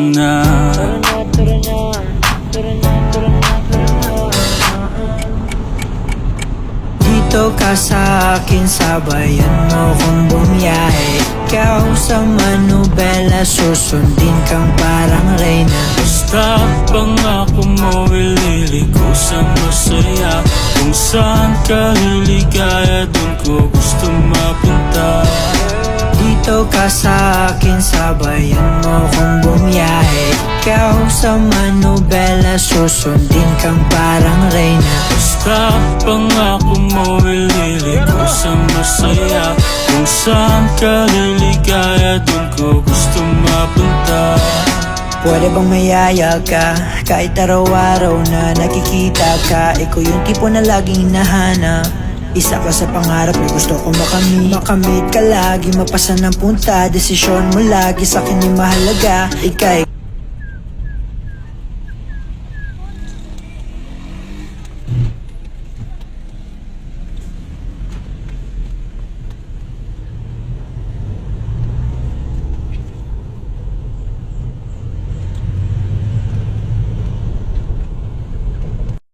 na. Dito ka sa akin, sabayan mo kung bumiyahe. Ikaw sa manubela, susundin kang parang reyna. Basta pangako mo, ililiko sa masaya. Kung saan ka liligaya, dun ko gusto mapunta. Dito ka sa akin, sabayan mo kung bumiyahe. Ikaw sa manubela, susundin kang parang reyna. Basta pangako mo, ililiko sa masaya. Kung saan ka liligaya, dun ko gusto mapunta. Pwede bang mayaya ka? Kahit araw-araw na nakikita ka, ikaw yung tipo na laging hinahanap. Isa ka sa pangarap na gusto kong makamit ka lagi. Mapasa ng punta, desisyon mo lagi sa akin yung mahalaga. Ika'y